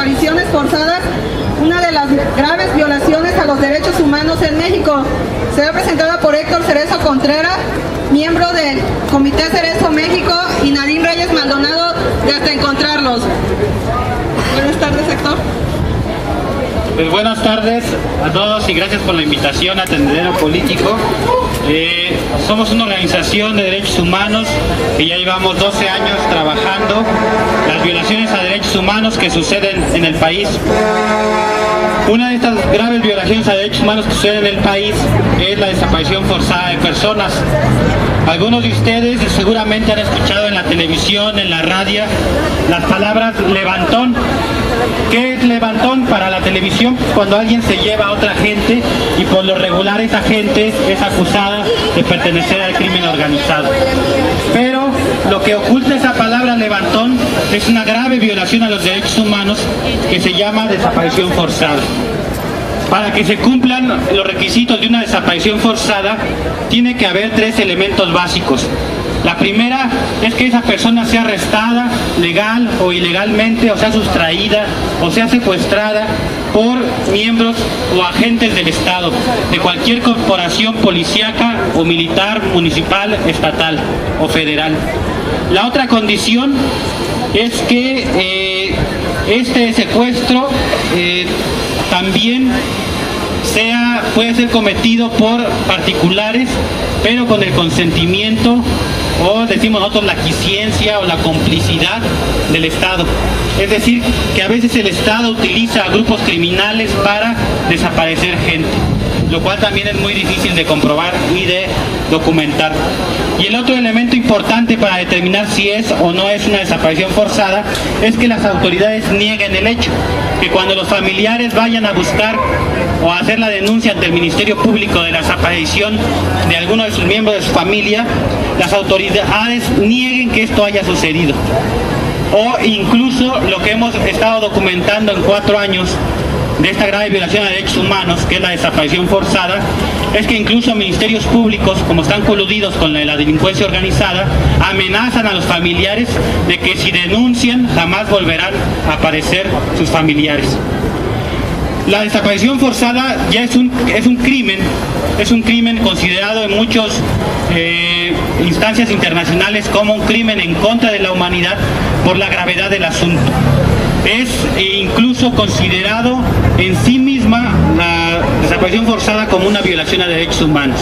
desapariciones forzadas, una de las graves violaciones a los derechos humanos en México. Será presentada por Héctor Cerezo Contreras, miembro del Comité Cerezo México, y Nadine Reyes Maldonado, de Hasta Encontrarlos. Buenas tardes, Héctor. Pues buenas tardes a todos y gracias por la invitación a Tendedero Político. Somos una organización de derechos humanos que ya llevamos 12 años trabajando las violaciones a derechos humanos que suceden en el país. Una de estas graves violaciones a derechos humanos que suceden en el país es la desaparición forzada de personas. Algunos de ustedes seguramente han escuchado en la televisión, en la radio, las palabras levantón. ¿Qué es levantón para la televisión? Cuando alguien se lleva a otra gente y por lo regular esa gente es acusada de pertenecer al crimen organizado. Pero lo que oculta esa palabra levantón es una grave violación a los derechos humanos que se llama desaparición forzada. Para que se cumplan los requisitos de una desaparición forzada, tiene que haber 3 elementos básicos. La primera es que esa persona sea arrestada legal o ilegalmente, o sea sustraída, o sea secuestrada por miembros o agentes del Estado, de cualquier corporación policíaca o militar, municipal, estatal o federal. La otra condición es que este secuestro también puede ser cometido por particulares, pero con el consentimiento, o decimos nosotros la quisiencia o la complicidad del Estado. Es decir, que a veces el Estado utiliza a grupos criminales para desaparecer gente, lo cual también es muy difícil de comprobar y de documentar. Y el otro elemento importante para determinar si es o no es una desaparición forzada es que las autoridades nieguen el hecho, que cuando los familiares vayan a buscar o a hacer la denuncia ante el Ministerio Público de la desaparición de alguno de sus miembros de su familia, las autoridades nieguen que esto haya sucedido. O incluso lo que hemos estado documentando en 4 años de esta grave violación a derechos humanos, que es la desaparición forzada, es que incluso ministerios públicos, como están coludidos con la delincuencia organizada, amenazan a los familiares de que si denuncian jamás volverán a aparecer sus familiares. La desaparición forzada ya es un crimen considerado en muchas instancias internacionales como un crimen en contra de la humanidad por la gravedad del asunto. Es incluso considerado en sí misma la desaparición forzada como una violación a derechos humanos.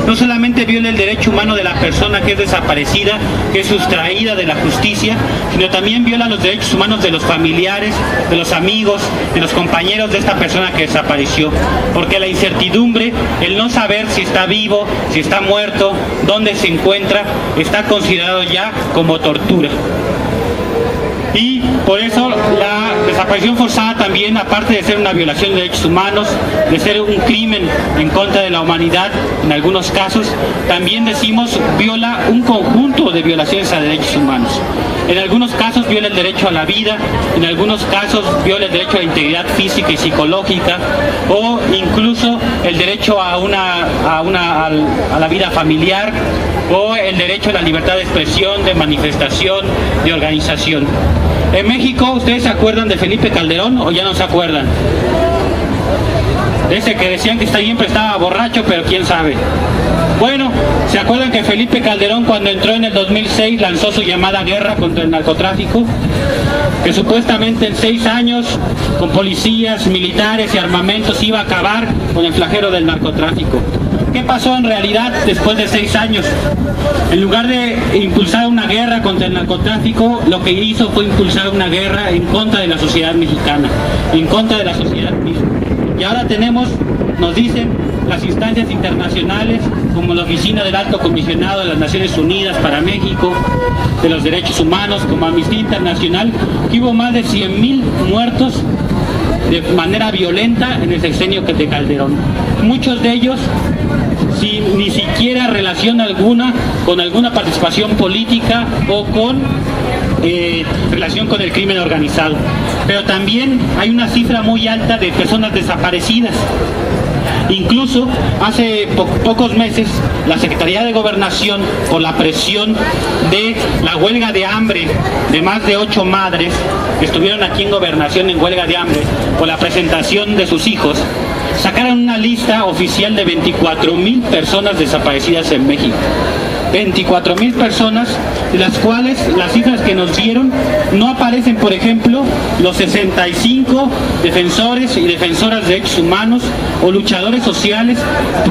No solamente viola el derecho humano de la persona que es desaparecida, que es sustraída de la justicia, sino también viola los derechos humanos de los familiares, de los amigos, de los compañeros de esta persona que desapareció. Porque la incertidumbre, el no saber si está vivo, si está muerto, dónde se encuentra, está considerado ya como tortura. Y por eso la desaparición forzada también, aparte de ser una violación de derechos humanos, de ser un crimen en contra de la humanidad, en algunos casos, también decimos viola un conjunto de violaciones a derechos humanos. En algunos casos viola el derecho a la vida, en algunos casos viola el derecho a la integridad física y psicológica, o incluso el derecho a la vida familiar, o el derecho a la libertad de expresión, de manifestación, de organización. En México, ¿ustedes se acuerdan de Felipe Calderón o ya no se acuerdan? De ese que decían que siempre estaba borracho, pero quién sabe. Bueno, ¿se acuerdan que Felipe Calderón, cuando entró en el 2006, lanzó su llamada guerra contra el narcotráfico? Que supuestamente en 6 años, con policías, militares y armamentos, iba a acabar con el flagelo del narcotráfico. ¿Qué pasó en realidad después de 6 años? En lugar de impulsar una guerra contra el narcotráfico, lo que hizo fue impulsar una guerra en contra de la sociedad mexicana, en contra de la sociedad misma. Y ahora tenemos, nos dicen las instancias internacionales, como la Oficina del Alto Comisionado de las Naciones Unidas para México, de los Derechos Humanos, como Amnistía Internacional, que hubo más de 100,000 muertos de manera violenta en el sexenio de Calderón. Muchos de ellos sin ni siquiera relación alguna con alguna participación política o con relación con el crimen organizado. Pero también hay una cifra muy alta de personas desaparecidas. Incluso hace pocos meses la Secretaría de Gobernación, por la presión de la huelga de hambre de más de 8 madres que estuvieron aquí en Gobernación en huelga de hambre por la presentación de sus hijos, sacaron una lista oficial de 24,000 personas desaparecidas en México. 24,000 personas, de las cuales las cifras que nos dieron no aparecen, por ejemplo, los 65 defensores y defensoras de derechos humanos o luchadores sociales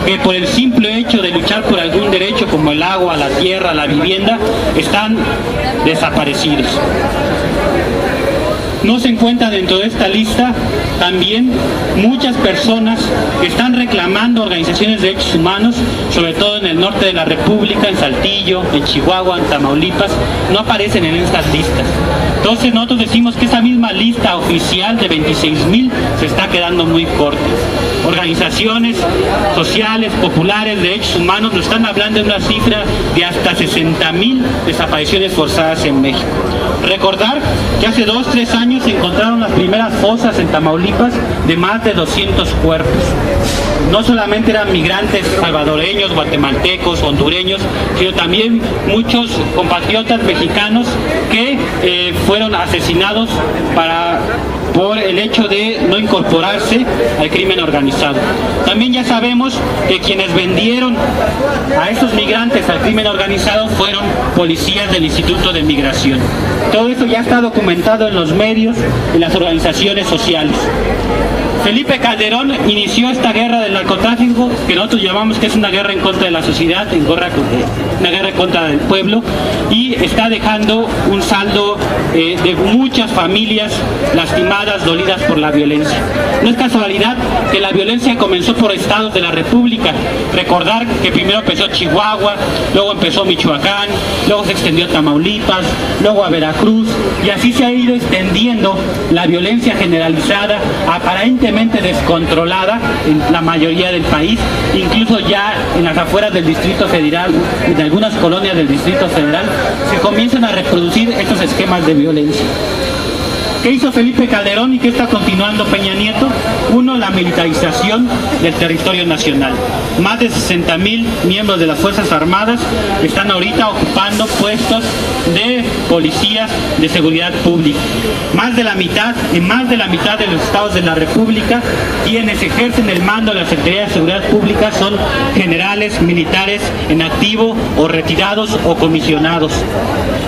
que por el simple hecho de luchar por algún derecho como el agua, la tierra, la vivienda, están desaparecidos. No se encuentra dentro de esta lista también muchas personas que están reclamando organizaciones de derechos humanos, sobre todo en el norte de la República, en Saltillo, en Chihuahua, en Tamaulipas, no aparecen en estas listas. Entonces nosotros decimos que esa misma lista oficial de 26,000 se está quedando muy corta. Organizaciones sociales, populares, de derechos humanos nos están hablando de una cifra de hasta 60,000 desapariciones forzadas en México. Recordar que hace 2-3 años se encontraron las primeras fosas en Tamaulipas de más de 200 cuerpos. No solamente eran migrantes salvadoreños, guatemaltecos, hondureños, sino también muchos compatriotas mexicanos que fueron asesinados por el hecho de no incorporarse al crimen organizado. También ya sabemos que quienes vendieron a esos migrantes al crimen organizado fueron policías del Instituto de Migración. Todo eso ya está documentado en los medios y las organizaciones sociales. Felipe Calderón inició esta guerra del narcotráfico, que nosotros llamamos que es una guerra en contra de la sociedad, una guerra en contra del pueblo, y está dejando un saldo de muchas familias lastimadas, dolidas por la violencia. No es casualidad que la violencia comenzó por estados de la República. Recordar que primero empezó Chihuahua, luego empezó Michoacán, luego se extendió a Tamaulipas, luego a Veracruz, y así se ha ido extendiendo la violencia generalizada, aparentemente descontrolada en la mayoría del país, incluso ya en las afueras del Distrito Federal, en algunas colonias del Distrito Federal, se comienzan a reproducir estos esquemas de violencia. ¿Qué hizo Felipe Calderón y qué está continuando Peña Nieto? Uno, la militarización del territorio nacional. Más de 60,000 miembros de las Fuerzas Armadas están ahorita ocupando puestos de policías de seguridad pública. En más de la mitad de los estados de la República, quienes ejercen el mando de la Secretaría de Seguridad Pública son generales, militares en activo o retirados o comisionados.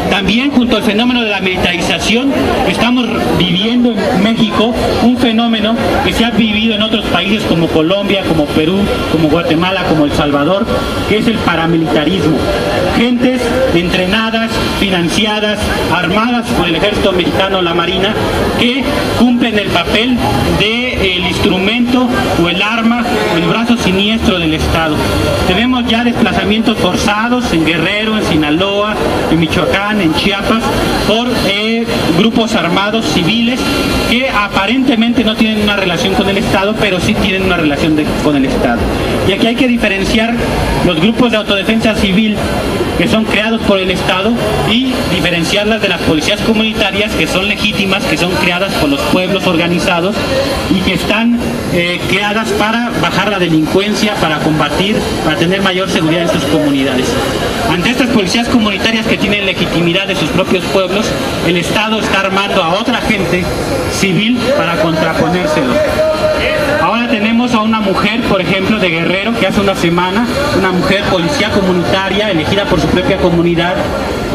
También, junto al fenómeno de la militarización, estamos viviendo en México un fenómeno que se ha vivido en otros países como Colombia, como Perú, como Guatemala, como El Salvador, que es el paramilitarismo. Gentes entrenadas, financiadas, armadas por el Ejército Mexicano o la Marina, que cumplen el papel del instrumento o el arma o el brazo siniestro del Estado. Tenemos ya desplazamientos forzados en Guerrero, en Sinaloa, en Michoacán, en Chiapas, por grupos armados civiles que aparentemente no tienen una relación con el Estado, pero sí tienen una relación con el Estado. Y aquí hay que diferenciar los grupos de autodefensa civil que son creados por el Estado y diferenciarlas de las policías comunitarias que son legítimas, que son creadas por los pueblos organizados y que están creadas para bajar la delincuencia, para combatir, para tener mayor seguridad en sus comunidades. Ante estas policías comunitarias que tienen legitimidad de sus propios pueblos, el Estado está armando a otra gente civil para contraponérselo. Ahora tenemos a una mujer, por ejemplo, de Guerrero, que hace una semana, una mujer policía comunitaria elegida por su propia comunidad,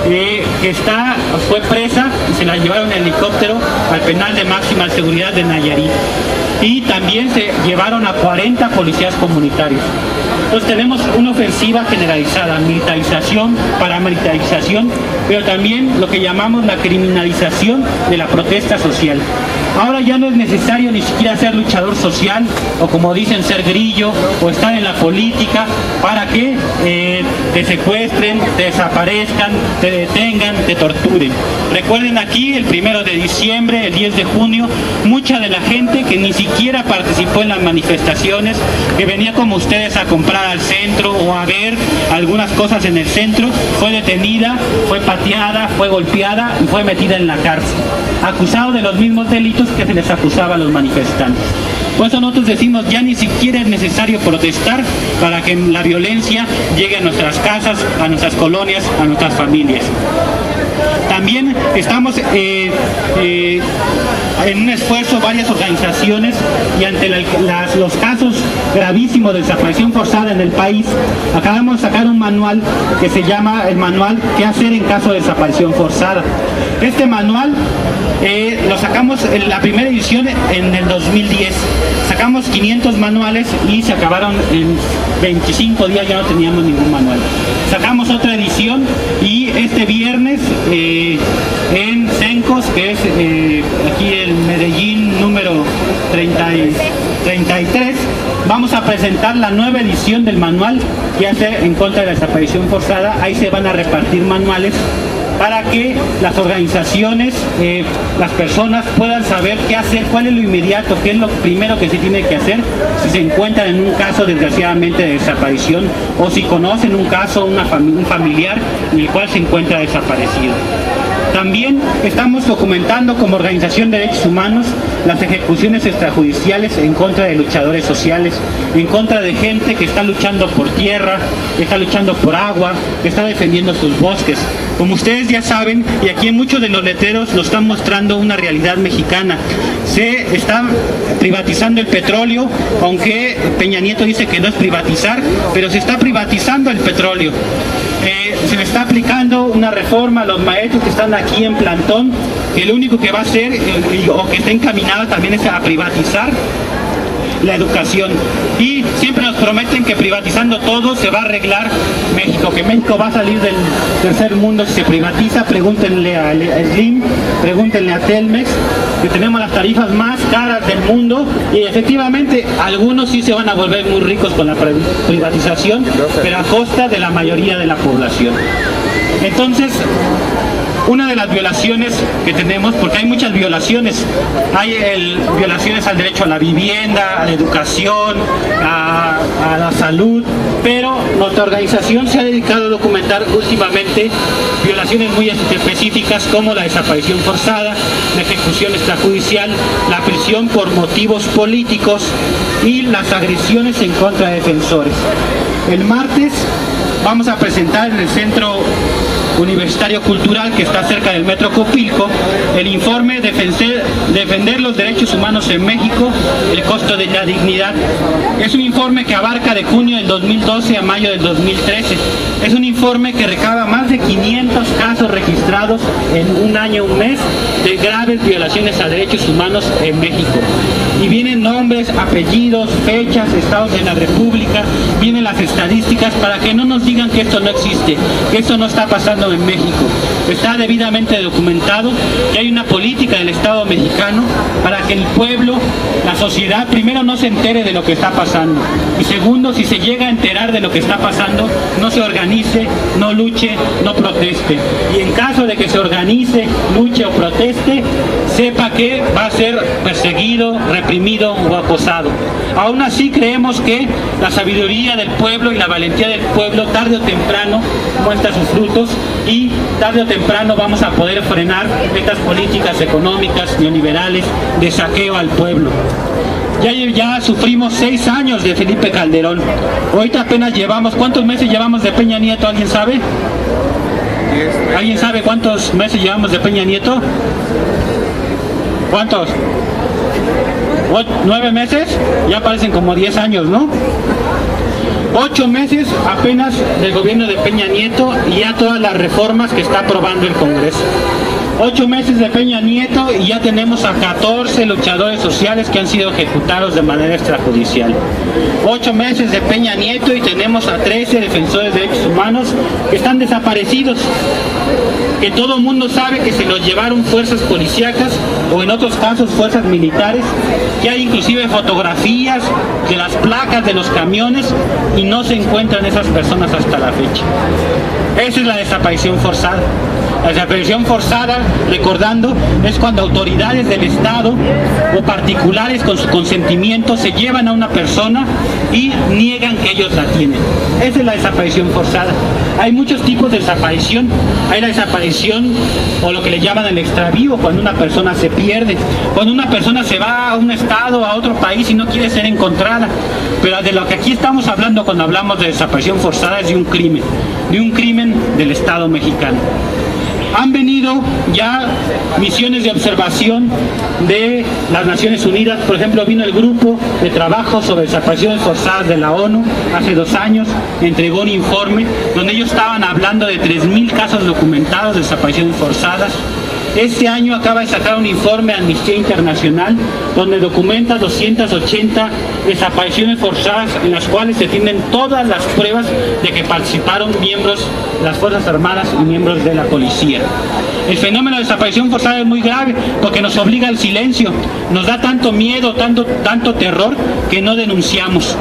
que fue presa y se la llevaron en helicóptero al penal de máxima seguridad de Nayarit. Y también se llevaron a 40 policías comunitarios. Entonces tenemos una ofensiva generalizada, militarización, paramilitarización, pero también lo que llamamos la criminalización de la protesta social. Ahora ya no es necesario ni siquiera ser luchador social o, como dicen, ser grillo o estar en la política para que te secuestren, te desaparezcan, te detengan, te torturen. Recuerden aquí el 1 de diciembre, el 10 de junio, mucha de la gente que ni siquiera participó en las manifestaciones, que venía como ustedes a comprar al centro o a ver algunas cosas en el centro, fue detenida, fue pateada, fue golpeada y fue metida en la cárcel, acusado de los mismos delitos que se les acusaba a los manifestantes. Por eso nosotros decimos, ya ni siquiera es necesario protestar para que la violencia llegue a nuestras casas, a nuestras colonias, a nuestras familias. También estamos en un esfuerzo varias organizaciones y ante los casos gravísimos de desaparición forzada en el país, acabamos de sacar un manual que se llama el manual ¿Qué hacer en caso de desaparición forzada? Este manual lo sacamos en la primera edición en el 2010. Sacamos 500 manuales y se acabaron en 25 días, ya no teníamos ningún manual. Sacamos otra edición y este viernes en Cencos, que es aquí en Medellín número 33, vamos a presentar la nueva edición del manual que hace en contra de la desaparición forzada. Ahí se van a repartir manuales para que las organizaciones, las personas puedan saber qué hacer, cuál es lo inmediato, qué es lo primero que se tiene que hacer si se encuentran en un caso desgraciadamente de desaparición o si conocen un caso, un familiar en el cual se encuentra desaparecido. También estamos documentando como organización de derechos humanos las ejecuciones extrajudiciales en contra de luchadores sociales, en contra de gente que está luchando por tierra, que está luchando por agua, que está defendiendo sus bosques. Como ustedes ya saben, y aquí en muchos de los letreros nos están mostrando una realidad mexicana. Se está privatizando el petróleo, aunque Peña Nieto dice que no es privatizar, pero se está privatizando el petróleo. Se le está aplicando una reforma a los maestros que están aquí en plantón, que lo único que va a hacer, o que está encaminada también, es a privatizar la educación. Y siempre nos prometen que privatizando todo se va a arreglar México, que México va a salir del tercer mundo si se privatiza. Pregúntenle a Slim, pregúntenle a Telmex, que tenemos las tarifas más caras del mundo, y efectivamente algunos sí se van a volver muy ricos con la privatización, pero a costa de la mayoría de la población. Entonces, una de las violaciones que tenemos, porque hay muchas violaciones, hay violaciones al derecho a la vivienda, a la educación, a la salud, pero nuestra organización se ha dedicado a documentar últimamente violaciones muy específicas como la desaparición forzada, la ejecución extrajudicial, la prisión por motivos políticos y las agresiones en contra de defensores. El martes vamos a presentar en el Centro Universitario Cultural, que está cerca del Metro Copilco, el informe Defender los Derechos Humanos en México, el costo de la dignidad. Es un informe que abarca de junio del 2012 a mayo del 2013. Es un informe que recaba más de 500 casos registrados en un año, un mes, de graves violaciones a derechos humanos en México. Y vienen nombres, apellidos, fechas, estados de la República, vienen las estadísticas para que no nos digan que esto no existe, que esto no está pasando en México. Está debidamente documentado que hay una política del Estado mexicano para que el pueblo, la sociedad, primero no se entere de lo que está pasando, y segundo, si se llega a enterar de lo que está pasando, no se organice, no luche, no proteste. Y en caso de que se organice, luche o proteste, sepa que va a ser perseguido, reprimido o acosado. Aún así creemos que la sabiduría del pueblo y la valentía del pueblo tarde o temprano muestra sus frutos, y tarde o temprano vamos a poder frenar estas políticas económicas neoliberales de saqueo al pueblo. Ya sufrimos 6 años de Felipe Calderón. Ahorita apenas llevamos, ¿cuántos meses llevamos de Peña Nieto? ¿Alguien sabe? ¿Alguien sabe cuántos meses llevamos de Peña Nieto? ¿Cuántos? 9 meses, ya parecen como 10 años, ¿no? 8 meses apenas del gobierno de Peña Nieto y ya todas las reformas que está aprobando el Congreso. 8 meses de Peña Nieto y ya tenemos a 14 luchadores sociales que han sido ejecutados de manera extrajudicial. 8 meses de Peña Nieto y tenemos a 13 defensores de derechos humanos que están desaparecidos, que todo el mundo sabe que se los llevaron fuerzas policíacas o en otros casos fuerzas militares, que hay inclusive fotografías de las placas de los camiones y no se encuentran esas personas hasta la fecha. Esa es la desaparición forzada. La desaparición forzada, recordando, es cuando autoridades del Estado o particulares con su consentimiento se llevan a una persona y niegan que ellos la tienen. Esa es la desaparición forzada. Hay muchos tipos de desaparición. Hay la desaparición desaparición o lo que le llaman el extravío, cuando una persona se pierde, cuando una persona se va a un estado, a otro país y no quiere ser encontrada. Pero de lo que aquí estamos hablando cuando hablamos de desaparición forzada es de un crimen del Estado mexicano. Han venido ya misiones de observación de las Naciones Unidas. Por ejemplo, vino el grupo de trabajo sobre desapariciones forzadas de la ONU hace 2 años, entregó un informe donde ellos estaban hablando de 3.000 casos documentados de desapariciones forzadas. Este año acaba de sacar un informe Amnistía Internacional donde documenta 280 desapariciones forzadas en las cuales se tienen todas las pruebas de que participaron miembros de las Fuerzas Armadas y miembros de la policía. El fenómeno de desaparición forzada es muy grave porque nos obliga al silencio, nos da tanto miedo, tanto terror que no denunciamos.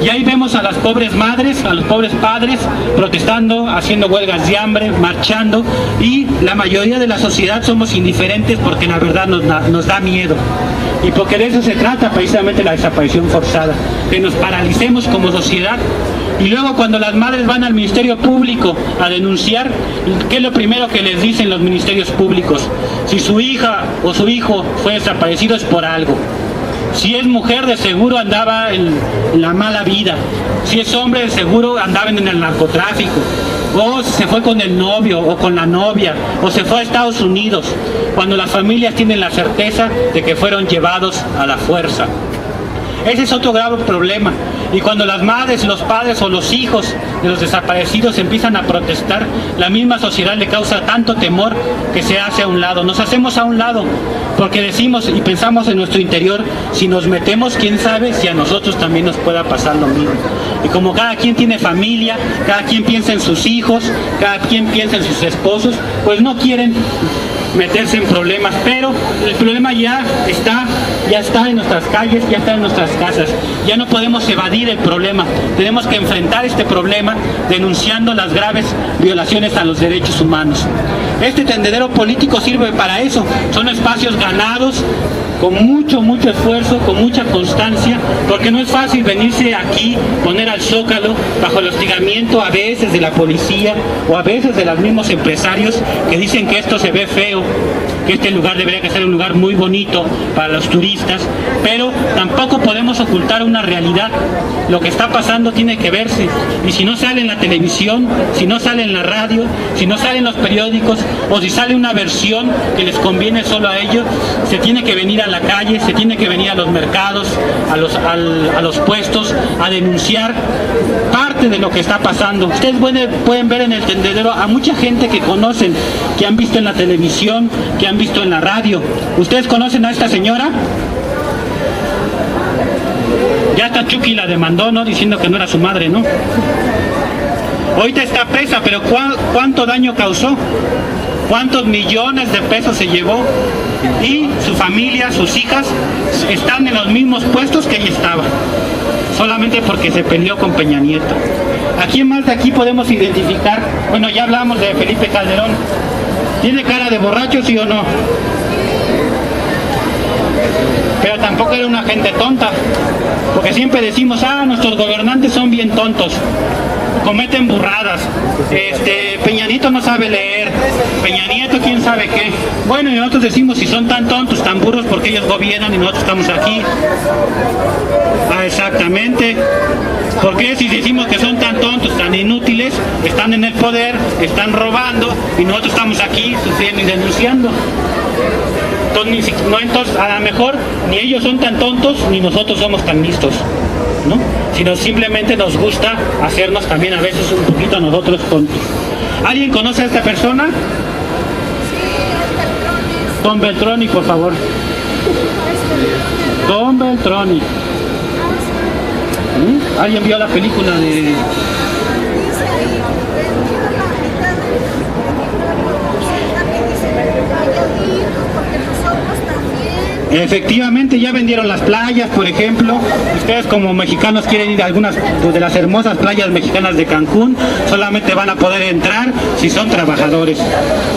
Y ahí vemos a las pobres madres, a los pobres padres protestando, haciendo huelgas de hambre, marchando, y la mayoría de la sociedad somos indiferentes porque la verdad nos da miedo. Y porque de eso se trata precisamente la desaparición forzada, que nos paralicemos como sociedad. Y luego cuando las madres van al Ministerio Público a denunciar, ¿qué es lo primero que les dicen los ministerios públicos? Si su hija o su hijo fue desaparecido es por algo. Si es mujer, de seguro andaba en la mala vida. Si es hombre, de seguro andaba en el narcotráfico. O se fue con el novio o con la novia, o se fue a Estados Unidos, cuando las familias tienen la certeza de que fueron llevados a la fuerza. Ese es otro grave problema. Y cuando las madres, los padres o los hijos de los desaparecidos empiezan a protestar, la misma sociedad le causa tanto temor que se hace a un lado. Nos hacemos a un lado porque decimos y pensamos en nuestro interior, si nos metemos, quién sabe si a nosotros también nos pueda pasar lo mismo. Y como cada quien tiene familia, cada quien piensa en sus hijos, cada quien piensa en sus esposos, pues no quieren meterse en problemas, pero el problema ya está en nuestras calles, ya está en nuestras casas. Ya no podemos evadir el problema, tenemos que enfrentar este problema denunciando las graves violaciones a los derechos humanos. Este tendedero político sirve para eso, son espacios ganados con mucho esfuerzo, con mucha constancia, porque no es fácil venirse aquí, poner al zócalo bajo el hostigamiento a veces de la policía o a veces de los mismos empresarios que dicen que esto se ve feo, que este lugar debería ser un lugar muy bonito para los turistas, pero tampoco podemos ocultar una realidad. Lo que está pasando tiene que verse, y si no sale en la televisión, si no sale en la radio, si no sale en los periódicos, o si sale una versión que les conviene solo a ellos, se tiene que venir a la calle, se tiene que venir a los mercados, a los puestos, a denunciar parte de lo que está pasando. Ustedes pueden ver en el tendedero a mucha gente que conocen, que han visto en la televisión, que han visto en la radio. ¿Ustedes conocen a esta señora? Ya hasta Chucky la demandó, ¿no? Diciendo que no era su madre, ¿no? Ahorita está presa, pero ¿cuánto daño causó? ¿Cuántos millones de pesos se llevó? Y su familia, sus hijas, están en los mismos puestos que ella estaba, solamente porque se peleó con Peña Nieto. ¿A quién más de aquí podemos identificar? Bueno, ya hablamos de Felipe Calderón. ¿Tiene cara de borracho, sí o no? Pero tampoco era una gente tonta, porque siempre decimos, nuestros gobernantes son bien tontos, cometen burradas, Peña Nieto no sabe leer, Peña Nieto quién sabe qué. Bueno, y nosotros decimos, si son tan tontos, tan burros, porque ellos gobiernan y nosotros estamos aquí. Exactamente. Porque si decimos que son tan tontos, tan inútiles, están en el poder, están robando, y nosotros estamos aquí sufriendo y denunciando? Entonces, a lo mejor ni ellos son tan tontos, ni nosotros somos tan listos, ¿no? Sino simplemente nos gusta hacernos también a veces un poquito a nosotros tontos. ¿Alguien conoce a esta persona? Don Beltroni, por favor. Don Beltroni. ¿Alguien vio la película de...? Efectivamente, ya vendieron las playas, por ejemplo. Ustedes como mexicanos quieren ir a algunas de las hermosas playas mexicanas de Cancún, solamente van a poder entrar si son trabajadores,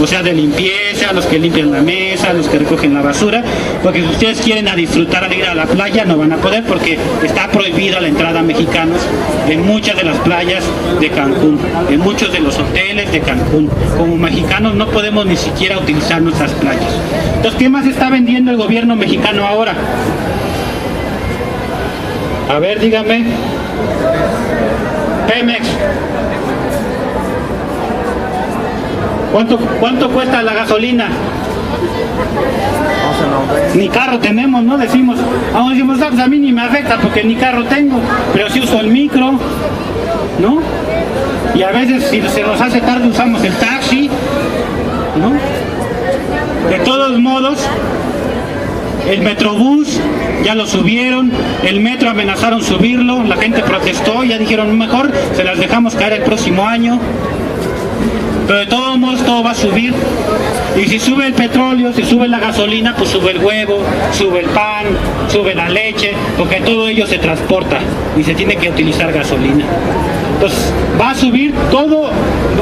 o sea, de limpieza, los que limpian la mesa, los que recogen la basura, porque si ustedes quieren a disfrutar de ir a la playa, no van a poder porque está prohibida la entrada a mexicanos en muchas de las playas de Cancún, en muchos de los hoteles de Cancún. Como mexicanos no podemos ni siquiera utilizar nuestras playas. Entonces, ¿qué más está vendiendo el gobierno mexicano ahora? A ver, dígame. Pemex. ¿Cuánto cuesta la gasolina? Ni carro tenemos, ¿no? Decimos, ah, pues a mí ni me afecta porque ni carro tengo, pero sí uso el micro, ¿no? Y a veces si se nos hace tarde usamos el taxi, ¿no? De todos modos, el Metrobús ya lo subieron, el metro amenazaron subirlo, la gente protestó, ya dijeron mejor se las dejamos caer el próximo año. Pero de todos modos todo va a subir. Y si sube el petróleo, si sube la gasolina, pues sube el huevo, sube el pan, sube la leche, porque todo ello se transporta y se tiene que utilizar gasolina. Entonces va a subir, todo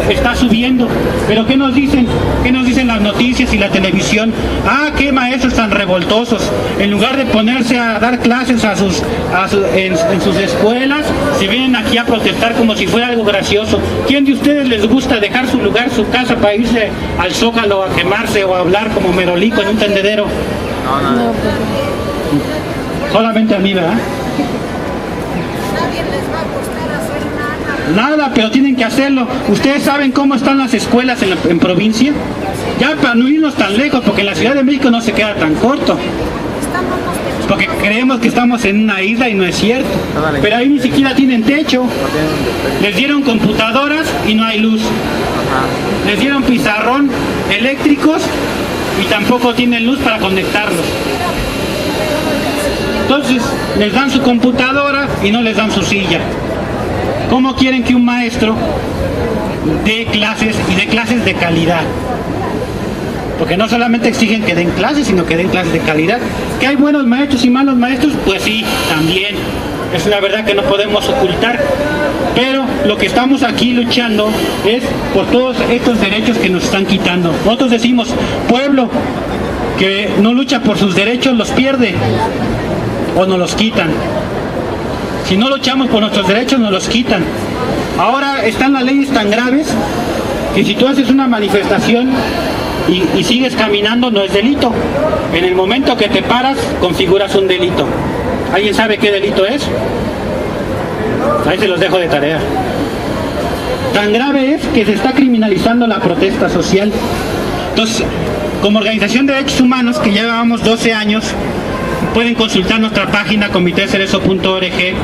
está subiendo. Pero ¿qué nos dicen? ¿Qué nos dicen las noticias y la televisión? Ah, qué maestros tan revoltosos. En lugar de ponerse a dar clases en sus escuelas, se vienen aquí a protestar como si fuera algo gracioso. ¿Quién de ustedes les gusta dejar su lugar, su casa, para irse al Zócalo a quemarse o a hablar como merolico en un tendedero? No. Solamente a mí, ¿verdad? Nadie les va a costar hacer nada, pero tienen que hacerlo. ¿Ustedes saben cómo están las escuelas en provincia? Ya para no irnos tan lejos, porque en la Ciudad de México no se queda tan corto. Porque creemos que estamos en una isla y no es cierto. Pero ahí ni siquiera tienen techo. Les dieron computadoras y no hay luz. Les dieron pizarrón eléctricos y tampoco tienen luz para conectarlos. Entonces les dan su computadora y no les dan su silla. ¿Cómo quieren que un maestro dé clases y dé clases de calidad? Porque no solamente exigen que den clases, sino que den clases de calidad. ¿Que hay buenos maestros y malos maestros? Pues sí, también. Es una verdad que no podemos ocultar. Pero lo que estamos aquí luchando es por todos estos derechos que nos están quitando. Nosotros decimos, pueblo que no lucha por sus derechos los pierde o nos los quitan. Si no luchamos por nuestros derechos nos los quitan. Ahora están las leyes tan graves que si tú haces una manifestación y sigues caminando no es delito. En el momento que te paras configuras un delito. ¿Alguien sabe qué delito es? Ahí se los dejo de tarea. Tan grave es que se está criminalizando la protesta social. Entonces, como organización de derechos humanos, que ya llevamos 12 años, pueden consultar nuestra página comitecerezo.org.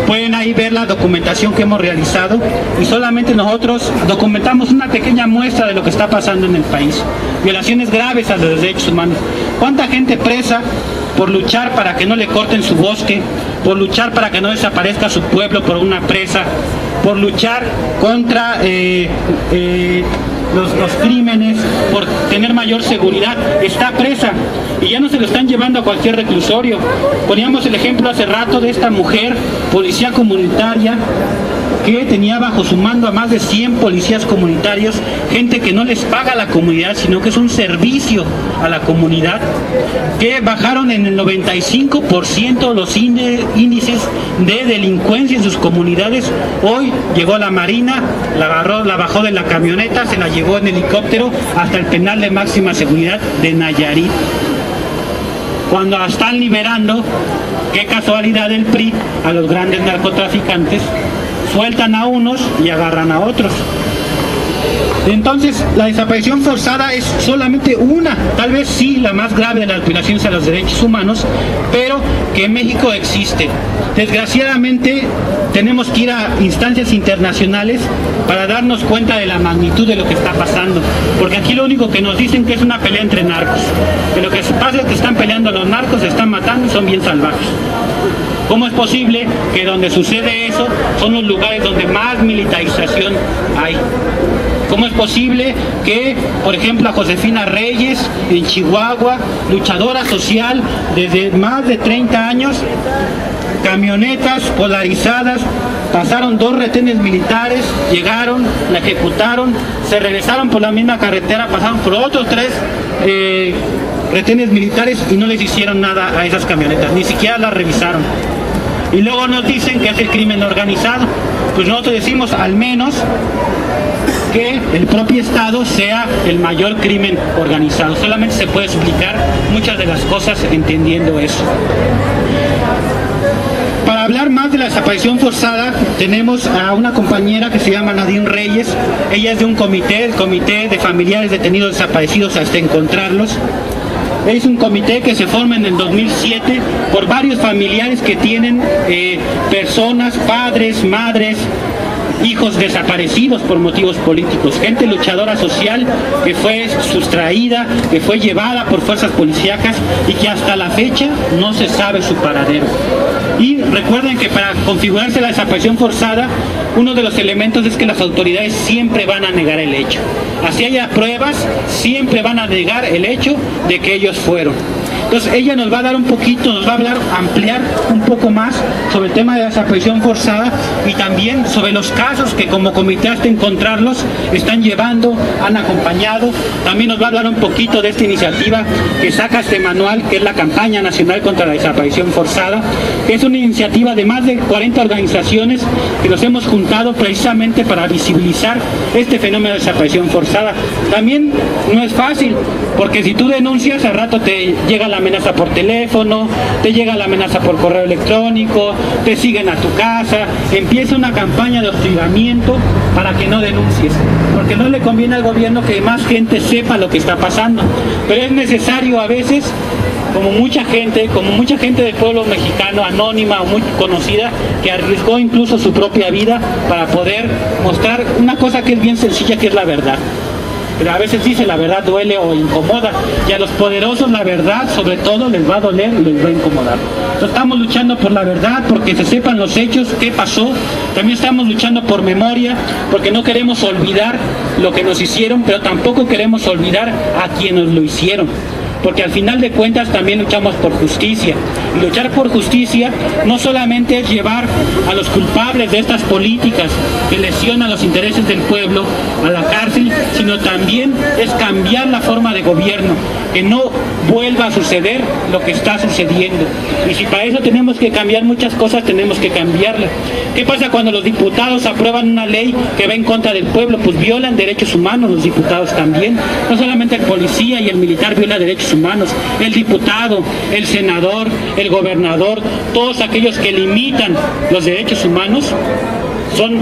Pueden ahí ver la documentación que hemos realizado y solamente nosotros documentamos una pequeña muestra de lo que está pasando en el país. Violaciones graves a los derechos humanos. ¿Cuánta gente presa por luchar para que no le corten su bosque, por luchar para que no desaparezca su pueblo por una presa, por luchar contra los crímenes, por tener mayor seguridad, está presa y ya no se lo están llevando a cualquier reclusorio? Poníamos el ejemplo hace rato de esta mujer, policía comunitaria, que tenía bajo su mando a más de 100 policías comunitarios, gente que no les paga a la comunidad, sino que es un servicio a la comunidad, que bajaron en el 95% los índices de delincuencia en sus comunidades. Hoy llegó la Marina, la bajó de la camioneta, se la llevó en helicóptero hasta el penal de máxima seguridad de Nayarit. Cuando la están liberando, qué casualidad del PRI, a los grandes narcotraficantes, sueltan a unos y agarran a otros. Entonces, la desaparición forzada es solamente una, tal vez sí, la más grave de las violaciones a los derechos humanos, pero que en México existe. Desgraciadamente, tenemos que ir a instancias internacionales para darnos cuenta de la magnitud de lo que está pasando. Porque aquí lo único que nos dicen que es una pelea entre narcos. Que lo que pasa es que están peleando los narcos, se están matando y son bien salvajes. ¿Cómo es posible que donde sucede eso son los lugares donde más militarización hay? ¿Cómo es posible que, por ejemplo, a Josefina Reyes, en Chihuahua, luchadora social desde más de 30 años, camionetas polarizadas, pasaron 2 retenes militares, llegaron, la ejecutaron, se regresaron por la misma carretera, pasaron por otros 3 retenes militares y no les hicieron nada a esas camionetas, ni siquiera las revisaron? Y luego nos dicen que es el crimen organizado. Pues nosotros decimos al menos que el propio Estado sea el mayor crimen organizado. Solamente se puede explicar muchas de las cosas entendiendo eso. Para hablar más de la desaparición forzada, tenemos a una compañera que se llama Nadine Reyes. Ella es de un comité, el Comité de Familiares Detenidos Desaparecidos hasta encontrarlos. Es un comité que se forma en el 2007 por varios familiares que tienen personas, padres, madres, hijos desaparecidos por motivos políticos, gente luchadora social que fue sustraída, que fue llevada por fuerzas policíacas y que hasta la fecha no se sabe su paradero. Y recuerden que para configurarse la desaparición forzada, uno de los elementos es que las autoridades siempre van a negar el hecho. Así haya pruebas, siempre van a negar el hecho de que ellos fueron. Entonces ella nos va a dar un poquito, nos va a hablar, ampliar un poco más sobre el tema de la desaparición forzada y también sobre los casos que como comité hasta encontrarlos están llevando, han acompañado. También nos va a hablar un poquito de esta iniciativa que saca este manual, que es la Campaña Nacional contra la Desaparición Forzada, que es una iniciativa de más de 40 organizaciones que nos hemos juntado precisamente para visibilizar este fenómeno de desaparición forzada. También no es fácil, porque si tú denuncias, al rato te llega la amenaza por teléfono, te llega la amenaza por correo electrónico, te siguen a tu casa, empieza una campaña de hostigamiento para que no denuncies, porque no le conviene al gobierno que más gente sepa lo que está pasando, pero es necesario a veces, como mucha gente del pueblo mexicano, anónima o muy conocida, que arriesgó incluso su propia vida para poder mostrar una cosa que es bien sencilla, que es la verdad. Pero a veces dice la verdad duele o incomoda, y a los poderosos la verdad sobre todo les va a doler y les va a incomodar. Entonces estamos luchando por la verdad, porque se sepan los hechos, qué pasó. También estamos luchando por memoria, porque no queremos olvidar lo que nos hicieron, pero tampoco queremos olvidar a quienes lo hicieron. Porque al final de cuentas también luchamos por justicia. Y luchar por justicia no solamente es llevar a los culpables de estas políticas que lesionan los intereses del pueblo a la cárcel, sino también es cambiar la forma de gobierno, que no vuelva a suceder lo que está sucediendo. Y si para eso tenemos que cambiar muchas cosas, tenemos que cambiarlas. ¿Qué pasa cuando los diputados aprueban una ley que va en contra del pueblo? Pues violan derechos humanos los diputados también. No solamente el policía y el militar violan derechos humanos, el diputado, el senador, el gobernador, todos aquellos que limitan los derechos humanos son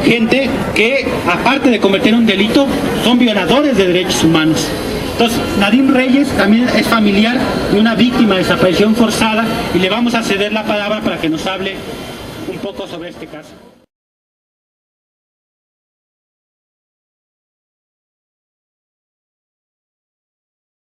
gente que, aparte de cometer un delito, son violadores de derechos humanos. Entonces, Nadine Reyes también es familiar de una víctima de desaparición forzada y le vamos a ceder la palabra para que nos hable un poco sobre este caso.